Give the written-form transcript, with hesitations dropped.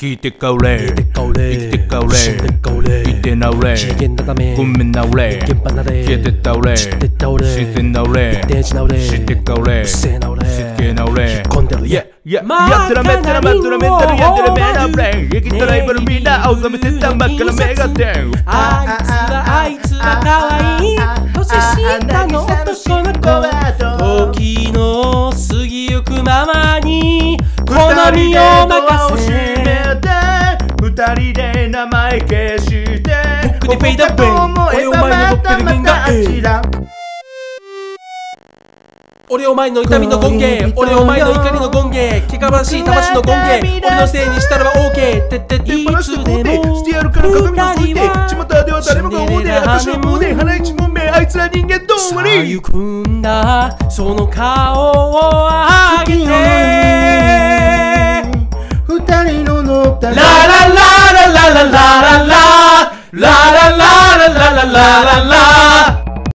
聞いてかれ生きてかれ死んでかれいてなれ機嫌なためごめんなれ人間離れ消えてたれ散ってた俺自然なれ一定しな俺してかれうっせえな俺しつけなれ引っ込んでるやってらめったらまっとらめったらやってる目なブレイン生きたライバルみんな青ざめてた真っ赤な目がてんあいつは可愛い年下の男の子時の過ぎゆくままに好みを任せ二人で名前消して僕にフェイダーベン俺お前のドッペルゲンガー俺お前の痛みのゴンゲ俺お前の怒りのゴンゲ汚らわしい魂のゴンゲ俺のせいにしたらば OK てってっていつでもしてやるから鏡を置いて巷では誰もが思うで私のもうで鼻一問目あいつら人間どうもに行くんだその顔を上げて二人の乗ったララララララララララララララララララ